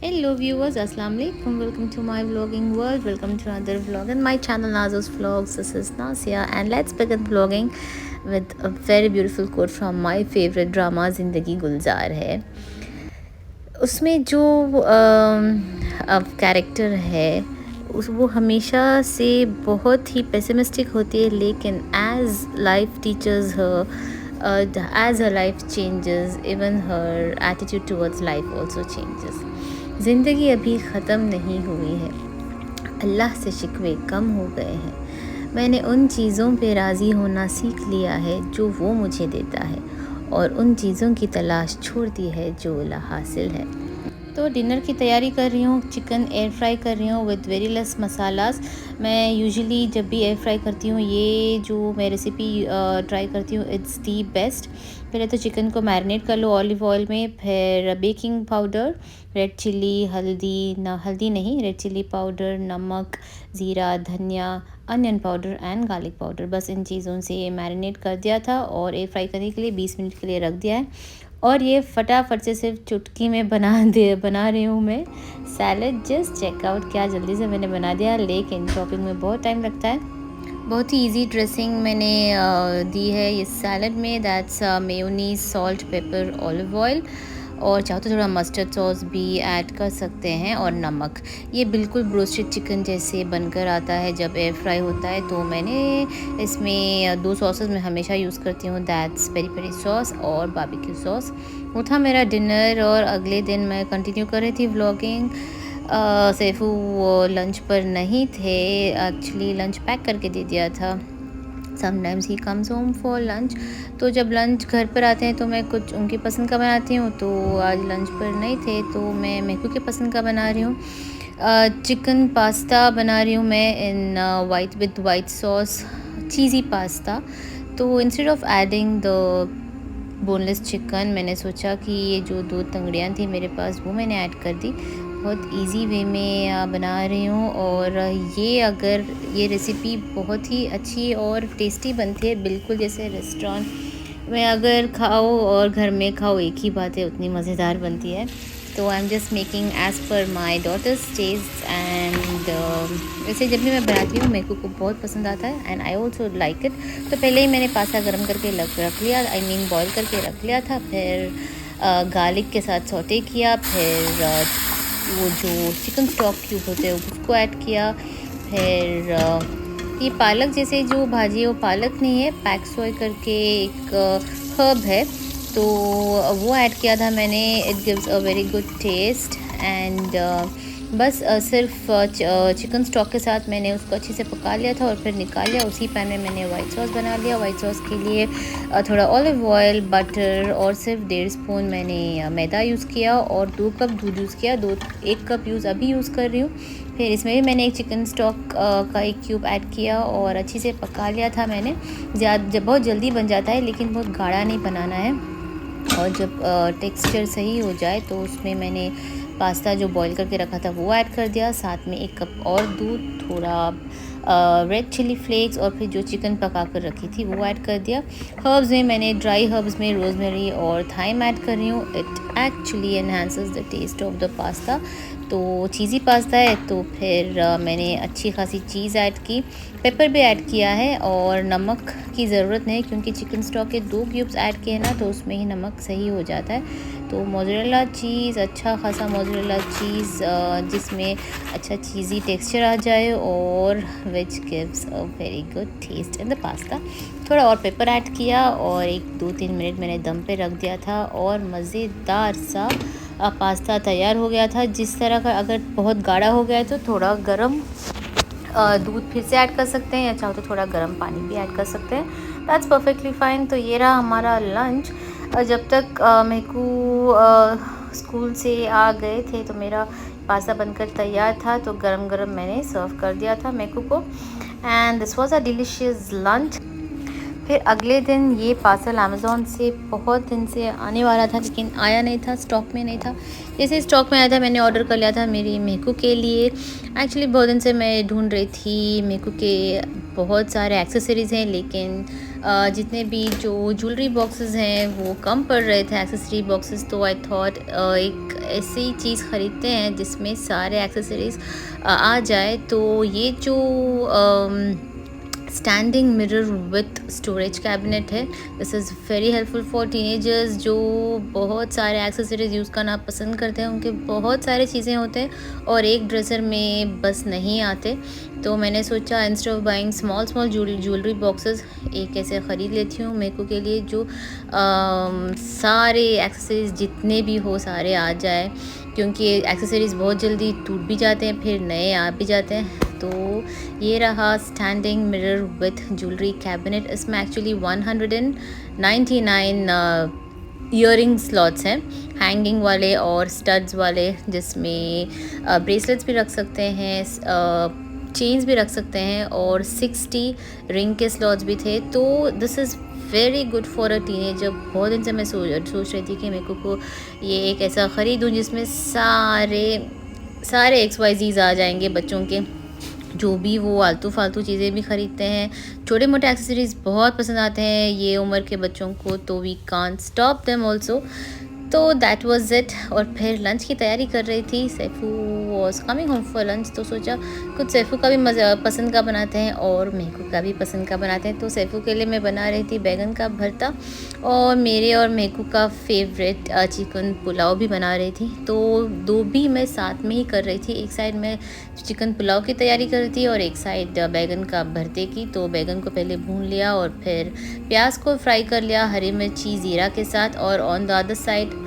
Hello viewers, Assalamu alaikum. Welcome to my vlogging world. Welcome to another vlog in my channel Naza's Vlogs. This is Nasia and let's begin vlogging with a very beautiful quote from my favorite drama ज़िंदगी गुलजार है। उसमें जो character है वो हमेशा से बहुत ही pessimistic होती है, लेकिन एज लाइफ टीचर्स हर as her life changes, even her attitude towards life also changes. ज़िंदगी अभी ख़त्म नहीं हुई है, अल्लाह से शिकवे कम हो गए हैं। मैंने उन चीज़ों पे राज़ी होना सीख लिया है जो वो मुझे देता है, और उन चीज़ों की तलाश छोड़ दी है जो ला हासिल है। तो डिनर की तैयारी कर रही हूँ। चिकन एयर फ्राई कर रही हूँ विद वेरी लेस मसालास। मैं यूजुअली जब भी एयर फ्राई करती हूँ, ये जो मैं रेसिपी ट्राई करती हूँ, इट्स दी बेस्ट। पहले तो चिकन को मैरिनेट कर लो ऑलिव ऑयल में, फिर बेकिंग पाउडर, रेड चिल्ली, हल्दी नहीं, रेड चिल्ली पाउडर, नमक, ज़ीरा, धनिया, onion powder and garlic powder, बस इन चीज़ों से मैरिनेट कर दिया था और एयर फ्राई करने के लिए 20 मिनट के लिए रख दिया है। और ये फटाफट से सिर्फ चुटकी में बना रही हूँ मैं सैलड। जस्ट चेकआउट क्या जल्दी से मैंने बना दिया, लेकिन चॉपिंग में बहुत टाइम लगता है। बहुत ही इजी ड्रेसिंग मैंने दी है ये सैलड में, that's mayonnaise, salt, paper, olive oil, और चाहो तो थोड़ा मस्टर्ड सॉस भी ऐड कर सकते हैं, और नमक। ये बिल्कुल ब्रोस्टेड चिकन जैसे बनकर आता है जब एयर फ्राई होता है। तो मैंने इसमें 2 सॉसेस मैं हमेशा यूज़ करती हूँ, दैट्स पेरी पेरी सॉस और बारबेक्यू सॉस। वो था मेरा डिनर, और अगले दिन मैं कंटिन्यू कर रही थी व्लॉगिंग। सैफू वो लंच पर नहीं थे, एक्चुअली लंच पैक करके दे दिया था। Sometimes he comes home for lunch, तो जब लंच घर पर आते हैं तो मैं कुछ उनकी पसंद का बनाती हूँ। तो आज लंच पर नहीं थे तो मैं मेहकू के पसंद का बना रही हूँ। चिकन पास्ता बना रही हूँ मैं in white sauce, cheesy pasta. तो instead of adding the boneless chicken, मैंने सोचा कि ये जो 2 तंगड़ियाँ थी मेरे पास वो मैंने ऐड कर दी। बहुत इजी वे में बना रही हूँ, और ये रेसिपी बहुत ही अच्छी और टेस्टी बनती है, बिल्कुल जैसे रेस्टोरेंट में अगर खाओ और घर में खाओ एक ही बात है, उतनी मज़ेदार बनती है। तो I am just making as per my daughters test, and वैसे जब भी मैं बनाती हूँ मेरे को बहुत पसंद आता है and I also like it. तो पहले ही मैंने पास्ता गर्म करके रख लिया, बॉईल करके रख लिया था। फिर गार्लिक के साथ सौटे किया, फिर वो जो चिकन स्टॉक क्यूब होते हैं उसको ऐड किया। फिर ये पालक जैसे जो भाजी है वो पालक नहीं है, पैक सोय करके एक हर्ब है, तो वो ऐड किया था मैंने। It gives a very good taste, and बस सिर्फ चिकन स्टॉक के साथ मैंने उसको अच्छे से पका लिया था और फिर निकाल लिया। उसी पैन में मैंने वाइट सॉस बना लिया। वाइट सॉस के लिए थोड़ा ऑलिव ऑयल, बटर और सिर्फ 1.5 स्पून मैंने मैदा यूज़ किया, और 2 कप दूध यूज़ किया। 1 कप अभी यूज़ कर रही हूँ। फिर इसमें भी मैंने एक चिकन स्टॉक का एक क्यूब ऐड किया और अच्छे से पका लिया था मैंने। जब बहुत जल्दी बन जाता है, लेकिन बहुत गाढ़ा नहीं बनाना है। और जब टेक्सचर सही हो जाए तो उसमें मैंने पास्ता जो बॉईल करके रखा था वो ऐड कर दिया, साथ में 1 कप और दूध, थोड़ा रेड चिली फ्लेक्स, और फिर जो चिकन पका कर रखी थी वो ऐड कर दिया। हर्ब्स में मैंने ड्राई हर्ब्स में रोज़मेरी और थाइम ऐड कर रही हूँ। It actually enhances the taste of the pasta. तो चीज़ी पास्ता है, तो फिर मैंने अच्छी खासी चीज़ ऐड की, पेपर भी ऐड किया है, और नमक की ज़रूरत नहीं क्योंकि चिकन स्टॉक के 2 क्यूब्स ऐड किए ना, तो उसमें ही नमक सही हो जाता है। तो मोज़रेला चीज़, अच्छा खासा मोज़रेला चीज़ जिसमें अच्छा चीज़ी टेक्सचर आ जाए, और which gives a very good taste in the pasta. थोड़ा और पेपर ऐड किया और 1-2-3 मिनट मैंने दम पे रख दिया था, और मज़ेदार सा पास्ता तैयार हो गया था। जिस तरह का, अगर बहुत गाढ़ा हो गया है तो थोड़ा गर्म दूध फिर से ऐड कर सकते हैं, या चाहो तो थोड़ा गर्म पानी भी ऐड कर सकते हैं। That's perfectly fine. तो ये रहा हमारा लंच। जब तक मेहकू स्कूल से आ गए थे तो मेरा पास्ता बनकर तैयार था, तो गरम गरम मैंने सर्व कर दिया था मेहकू को, and this was a delicious lunch. फिर अगले दिन ये पार्सल अमेज़ॉन से बहुत दिन से आने वाला था, लेकिन आया नहीं था, स्टॉक में नहीं था। जैसे स्टॉक में आया था मैंने ऑर्डर कर लिया था मेरी मेहकू के लिए। एक्चुअली बहुत दिन से मैं ढूंढ रही थी। मेहकू के बहुत सारे एक्सेसरीज़ हैं, लेकिन जितने भी जो ज्वेलरी बॉक्सेस हैं वो कम पड़ रहे थे, एक्सेसरी बॉक्सेस, तो आई थॉट एक ऐसी चीज़ ख़रीदते हैं जिसमें सारे एक्सेसरीज़ आ जाए। तो ये जो standing mirror with storage cabinet है, this is very helpful for teenagers जो बहुत सारे एक्सेसरीज यूज़ करना पसंद करते हैं। उनके बहुत सारे चीज़ें होते हैं और एक ड्रेसर में बस नहीं आते। तो मैंने सोचा instead of buying small jewellery boxes, एक ऐसे ख़रीद लेती हूँ मेरे को के लिए जो सारे एक्सेसरीज जितने भी हो सारे आ जाए, क्योंकि एक्सेसरीज़ बहुत जल्दी टूट भी जाते हैं, फिर नए आ भी जाते हैं। तो ये रहा standing mirror with jewellery cabinet. इसमें एक्चुअली 199 ईयरिंग स्लॉट्स हैं, हैंगिंग वाले और स्टड्स वाले, जिसमें ब्रेसलेट्स भी रख सकते हैं, चेन्स भी रख सकते हैं, और 60 रिंग के स्लॉट्स भी थे। तो this is very good for a teenager. बहुत दिन से मैं सोच रही थी कि मेरे को ये एक ऐसा ख़रीदूँ जिसमें सारे XYZs आ जाएंगे बच्चों के, जो भी वो आलतू फालतू चीज़ें भी ख़रीदते हैं। छोटे मोटे एक्सेसरीज़ बहुत पसंद आते हैं ये उम्र के बच्चों को, तो we can't stop them also. तो दैट वाज इट। और फिर लंच की तैयारी कर रही थी, Saifu was coming home for lunch. तो सोचा कुछ सैफू का भी पसंद का बनाते हैं और मेहकू का भी पसंद का बनाते हैं। तो सैफू के लिए मैं बना रही थी बैगन का भरता, और मेरे और मेहकू का फेवरेट चिकन पुलाव भी बना रही थी। तो दो भी मैं साथ में ही कर रही थी, एक साइड में चिकन पुलाव की तैयारी कर रही थी और एक साइड बैगन का भरते की। तो बैगन को पहले भून लिया और फिर प्याज को फ्राई कर लिया हरी मिर्ची ज़ीरा के साथ, और on the other side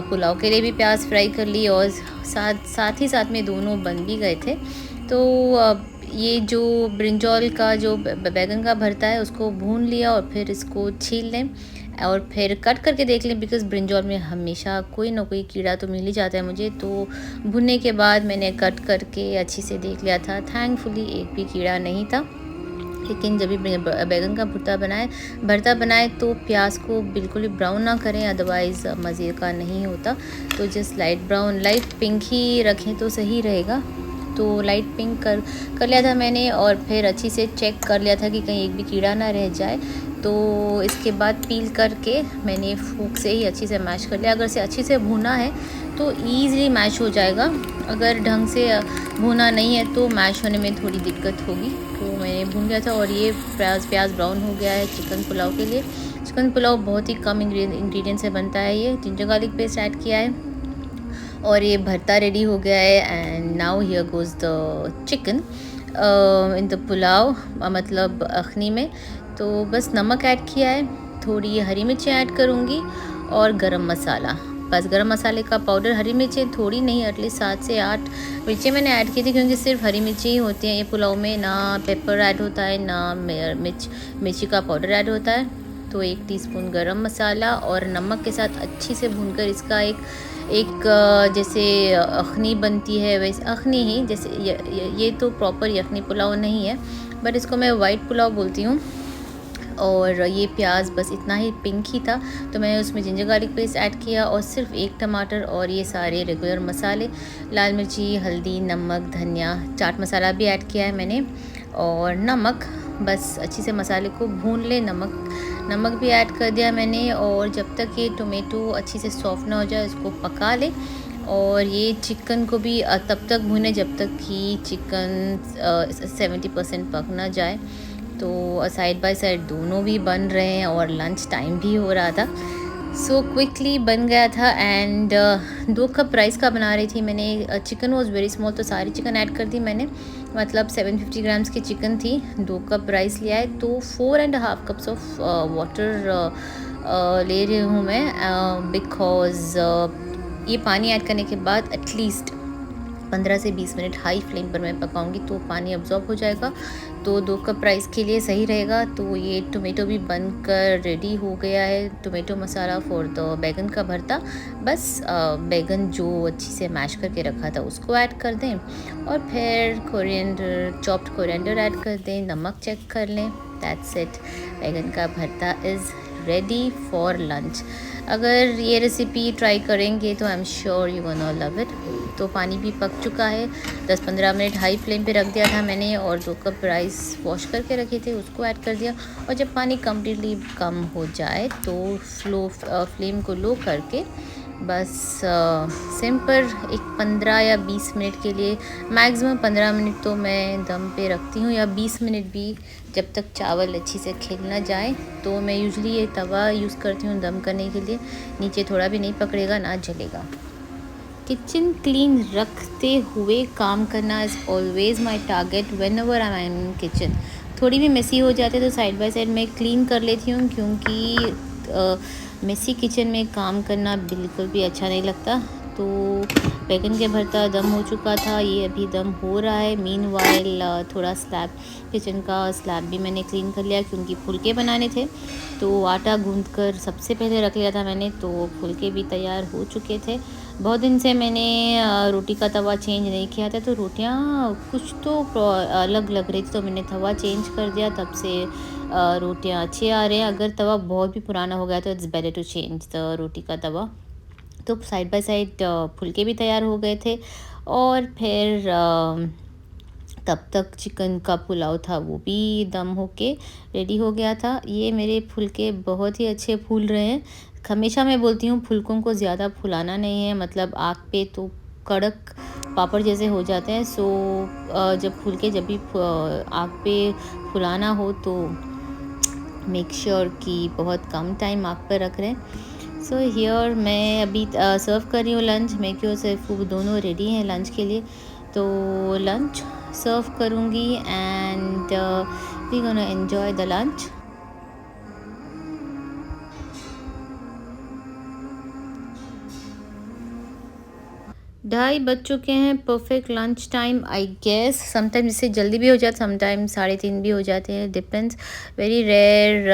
pulao के लिए भी प्याज फ्राई कर ली, और साथ ही साथ में दोनों बन भी गए थे। तो ये जो ब्रिंजॉल का जो बैगन का भरता है उसको भून लिया और फिर इसको छील लें और फिर कट करके देख लें, बिकॉज़ ब्रिंजॉल में हमेशा कोई ना कोई कीड़ा तो मिल ही जाता है मुझे। तो भुनने के बाद मैंने कट करके अच्छी से देख लिया था, थैंकफुली एक भी कीड़ा नहीं था। लेकिन जब भी बैगन का भरता बनाए तो प्याज को बिल्कुल भी ब्राउन ना करें, अदरवाइज़ मज़े का नहीं होता। तो just light brown, light pink ही रखें तो सही रहेगा। तो लाइट पिंक कर लिया था मैंने, और फिर अच्छी से चेक कर लिया था कि कहीं एक भी कीड़ा ना रह जाए। तो इसके बाद पील करके मैंने फूक से ही अच्छी से मैश कर लिया। अगर से अच्छी से भुना है तो ईज़िली मैश हो जाएगा, अगर ढंग से भुना नहीं है तो मैश होने में थोड़ी दिक्कत होगी। तो मैंने भून लिया था और ये प्याज ब्राउन हो गया है चिकन पुलाव के लिए। चिकन पुलाव बहुत ही कम इंग्रेडिएंट से बनता है। ये जिंजर गार्लिक पेस्ट ऐड किया है और ये भरता रेडी हो गया है। And now here goes the chicken in the pulao, मतलब अखनी में। तो बस नमक ऐड किया है, थोड़ी हरी मिर्चें ऐड करूँगी और गरम मसाला, बस गरम मसाले का पाउडर। हरी मिर्चें थोड़ी नहीं, एटलीस्ट 7 से 8 मिर्चें मैंने ऐड की थी, क्योंकि सिर्फ हरी मिर्ची ही होती हैं ये पुलाव में, ना पेपर ऐड होता है ना मिर्ची का पाउडर ऐड होता है। तो 1 टीस्पून गरम मसाला और नमक के साथ अच्छी से भूनकर इसका एक जैसे अखनी बनती है वैसे अखनी ही, जैसे ये तो प्रॉपर यखनी पुलाव नहीं है, बट इसको मैं वाइट पुलाव बोलती हूँ। और ये प्याज बस इतना ही पिंक ही था, तो मैंने उसमें जिंजर गार्लिक पेस्ट ऐड किया और सिर्फ 1 टमाटर और ये सारे रेगुलर मसाले, लाल मिर्ची, हल्दी, नमक, धनिया, चाट मसाला भी ऐड किया है मैंने, और नमक। बस अच्छी से मसाले को भून ले, नमक भी ऐड कर दिया मैंने। और जब तक ये टोमेटो अच्छी से सॉफ्ट ना हो जाए उसको पका ले, और ये चिकन को भी तब तक भूने जब तक कि चिकन 70% पक ना जाए। तो साइड बाय साइड दोनों भी बन रहे हैं और लंच टाइम भी हो रहा था, सो क्विकली बन गया था। एंड 2 कप राइस का बना रही थी मैंने। चिकन वॉज वेरी स्मॉल, तो सारी चिकन ऐड कर दी मैंने, मतलब 750 ग्राम्स की चिकन थी। 2 कप राइस लिया है, तो 4.5 कप्स ऑफ वाटर ले रही हूँ मैं, बिकॉज़ ये पानी ऐड करने के बाद एटलीस्ट 15 से 20 मिनट हाई फ्लेम पर मैं पकाऊंगी, तो पानी अब्जॉर्ब हो जाएगा। तो 2 कप राइस के लिए सही रहेगा। तो ये टोमेटो भी बनकर रेडी हो गया है, टोमेटो मसाला फॉर द बैगन का भरता। बस बैगन जो अच्छी से मैश करके रखा था उसको ऐड कर दें, और फिर चॉप्ड कोरिएंडर ऐड कर दें, नमक चेक कर लें, दैट्स इट। बैगन का भरता इज़ रेडी फॉर लंच। अगर ये रेसिपी ट्राई करेंगे तो I am sure you gonna love it. तो पानी भी पक चुका है। 10-15 मिनट हाई फ्लेम पे रख दिया था मैंने और 2 कप राइस वॉश करके रखे थे उसको ऐड कर दिया। और जब पानी कम्प्लीटली कम हो जाए तो फ्लेम को लो करके बस सिम पर एक 15 या 20 मिनट के लिए, मैक्सिमम 15 मिनट तो मैं दम पे रखती हूँ, या 20 मिनट भी, जब तक चावल अच्छी से खिल ना जाए। तो मैं यूजुअली ये तवा यूज़ करती हूँ दम करने के लिए, नीचे थोड़ा भी नहीं पकड़ेगा ना जलेगा। किचन क्लीन रखते हुए काम करना is always my target when ever I am in kitchen. थोड़ी भी मेसी हो जाते तो साइड बाय साइड मैं क्लीन कर लेती हूँ, क्योंकि मेसी किचन में काम करना बिल्कुल भी अच्छा नहीं लगता। तो बैगन के भरता दम हो चुका था, ये अभी दम हो रहा है। मीनवाइल थोड़ा किचन का स्लैब भी मैंने क्लीन कर लिया, क्योंकि फुलके बनाने थे। तो आटा गूंद कर सबसे पहले रख लिया था मैंने, तो फुलके भी तैयार हो चुके थे। बहुत दिन से मैंने रोटी का तवा चेंज नहीं किया था, तो रोटियां कुछ तो अलग लग रही थी, तो मैंने तवा चेंज कर दिया। तब से रोटियां अच्छी आ रहे हैं। अगर तवा बहुत भी पुराना हो गया तो it's better to change the रोटी का तवा। तो साइड बाय साइड फुलके भी तैयार हो गए थे। और फिर तब तक चिकन का पुलाव था वो भी दम होके रेडी हो गया था। ये मेरे फुलके बहुत ही अच्छे फूल रहे हैं। हमेशा मैं बोलती हूँ फुलकों को ज़्यादा फुलाना नहीं है, मतलब आग पे तो कड़क पापड़ जैसे हो जाते हैं। सो जब फुलके जब भी आग पे फुलाना हो तो मेक श्योर कि बहुत कम टाइम आग पर रख रहे हैं। सो हियर मैं अभी सर्व कर रही हूँ लंच। मैगी और सैफू दोनों रेडी हैं लंच के लिए, तो लंच सर्व करूँगी and we gonna enjoy the lunch. 2:30 बज चुके हैं। Perfect lunch time I guess. Sometime इससे जल्दी भी हो जाता, समटाइम 3:30 भी हो जाते हैं, depends. Very rare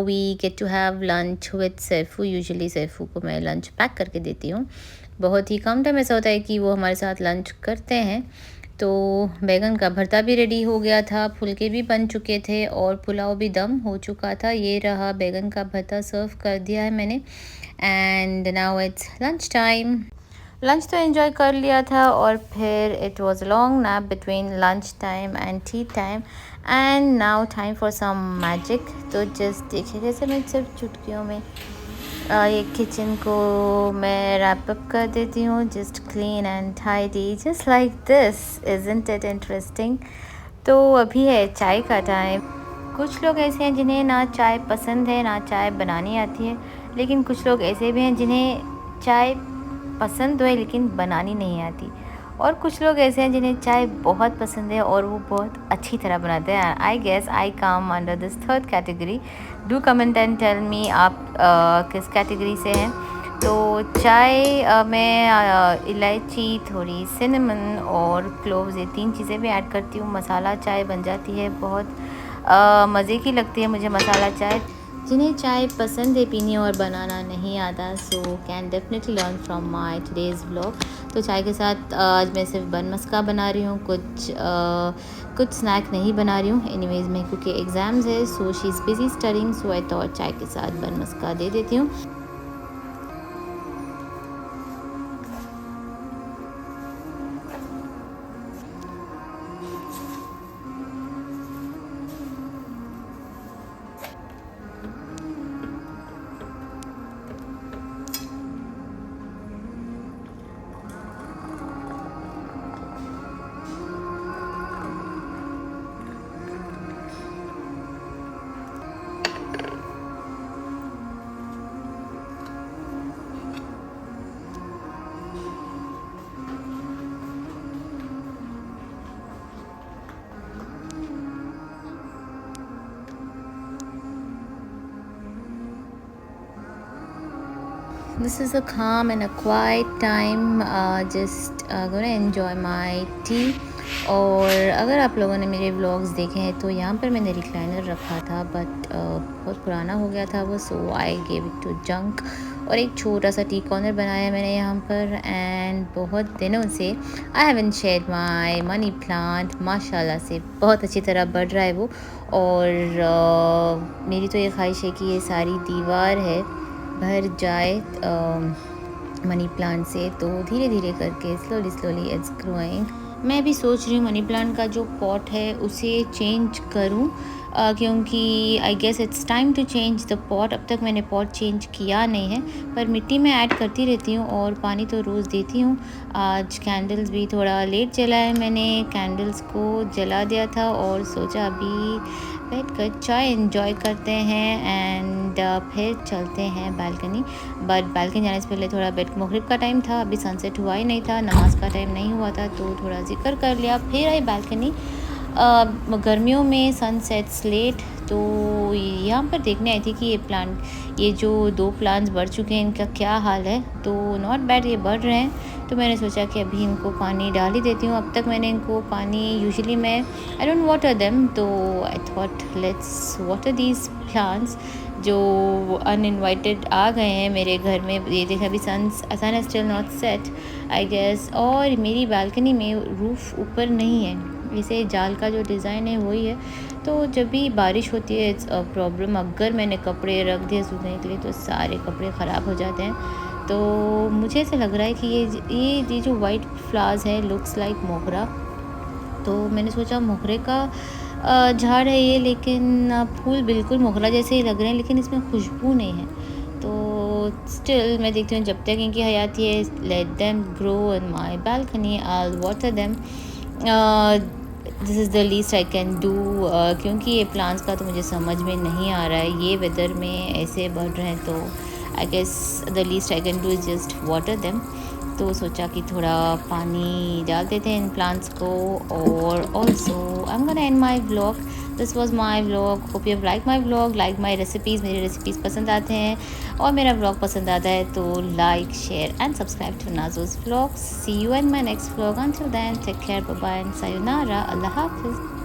we get to have lunch with Saifu. Usually Saifu को मैं लंच पैक करके देती हूँ। बहुत ही कम टाइम ऐसा होता है कि वो हमारे साथ लंच करते हैं। तो बैगन का भरता भी रेडी हो गया था, फुलके भी बन चुके थे और पुलाव भी दम हो चुका था। ये रहा बैगन का भरता, सर्व कर दिया है मैंने। And now it's lunch time. Lunch तो एंजॉय कर लिया था और फिर it was long nap between lunch time and tea time, and now time for some magic. तो जस्ट देखिए जैसे मैं सिर्फ चुटकियों में ये किचन को मैं रैप अप कर देती हूँ, just clean and tidy just like this. Isn't it interesting? तो अभी है चाय का टाइम। कुछ लोग ऐसे हैं जिन्हें ना चाय पसंद है ना चाय बनानी आती है, लेकिन कुछ लोग ऐसे भी हैं जिन्हें चाय पसंद है लेकिन बनानी नहीं आती। और कुछ लोग ऐसे हैं जिन्हें चाय बहुत पसंद है और वो बहुत अच्छी तरह बनाते हैं। I guess I come under this third category. Do comment and tell me आप किस कैटेगरी से हैं। तो चाय मैं इलायची, थोड़ी सिनेमन और क्लोव्स, ये 3 चीज़ें भी ऐड करती हूँ। मसाला चाय बन जाती है, बहुत मज़े की लगती है मुझे मसाला चाय। जिन्हें चाय पसंद है पीनी और बनाना नहीं आता, so can definitely learn from my today's vlog. तो चाय के साथ आज मैं सिर्फ बन मस्का बना रही हूँ, कुछ स्नैक नहीं बना रही हूँ। एनीवेज मैं क्योंकि एग्ज़ाम्स है, so she is busy studying, so I thought चाय के साथ बन मस्का दे देती हूँ। This is a calm and a quiet time. Just gonna enjoy my tea. और अगर आप लोगों ने मेरे व्लॉग्स देखे हैं तो यहाँ पर मैंने रिक्लाइनर रखा था, बट बहुत पुराना हो गया था वो, so I gave it to junk. और एक छोटा सा टी कॉर्नर बनाया मैंने यहाँ पर। एंड बहुत दिनों से I haven't shed my money plant. माशाल्लाह से बहुत अच्छी तरह बढ़ रहा है वो। और मेरी तो ये ख्वाहिश है कि ये सारी दीवार है भर जाए मनी प्लांट से, तो धीरे धीरे करके स्लोली स्लोली इट्स ग्रोइंग। मैं भी सोच रही हूँ मनी प्लांट का जो पॉट है उसे चेंज करूँ, क्योंकि I guess it's time to change the pot. अब तक मैंने पॉट चेंज किया नहीं है, पर मिट्टी में ऐड करती रहती हूँ और पानी तो रोज़ देती हूँ। आज कैंडल्स भी थोड़ा लेट जला है, मैंने कैंडल्स को जला दिया था और सोचा अभी बैठ कर चाय एंजॉय करते हैं एंड फिर चलते हैं बालकनी। बट बालकनी जाने से पहले थोड़ा बेड मगरिब का टाइम था, अभी सनसेट हुआ ही नहीं था, नमाज का टाइम नहीं हुआ था, तो थोड़ा जिक्र कर लिया, फिर आई बालकनी। गर्मियों में सनसेट्स लेट, तो यहाँ पर देखने आई थी कि ये जो 2 प्लांट्स बढ़ चुके हैं इनका क्या हाल है। तो नॉट बैड, ये बढ़ रहे हैं, तो मैंने सोचा कि अभी इनको पानी डाल ही देती हूँ। अब तक मैंने इनको पानी यूजुअली मैं आई डोंट वाटर देम, तो I thought let's water these plants जो अनइनवाइटेड आ गए हैं मेरे घर में। ये देखा अभी सन है still not set I guess. और मेरी बालकनी में रूफ़ ऊपर नहीं है, इसे जाल का जो डिज़ाइन है वही है, तो जब भी बारिश होती है इट्स अ प्रॉब्लम। अगर मैंने कपड़े रख दिए सूखने के लिए तो सारे कपड़े ख़राब हो जाते हैं। तो मुझे ऐसा लग रहा है कि ये जो वाइट फ्लावर्स है लुक्स लाइक मोगरा, तो मैंने सोचा मोगरे का झाड़ है ये, लेकिन फूल बिल्कुल मोगरा जैसे ही लग रहे हैं, लेकिन इसमें खुशबू नहीं है। तो स्टिल मैं देखती हूँ जब तक इनकी हयाती है, let them grow in my balcony, I will water them. This is the least I can do, क्योंकि ये प्लांट्स का तो मुझे समझ में नहीं आ रहा है, ये वेदर में ऐसे बढ़ रहे हैं, तो I guess the least I can do is just water them. तो सोचा कि थोड़ा पानी डाल देते हैं इन प्लांट्स को। और also I am gonna and my vlog, this was my vlog, hope you have like my vlog, like my recipes. मेरी रेसिपीज़ पसंद आते हैं और मेरा व्लॉग पसंद आता है तो like share and subscribe to Naazo's vlogs. See you in my next vlog, until then take care, bye bye and सायोनारा, अल्लाह हाफिज़।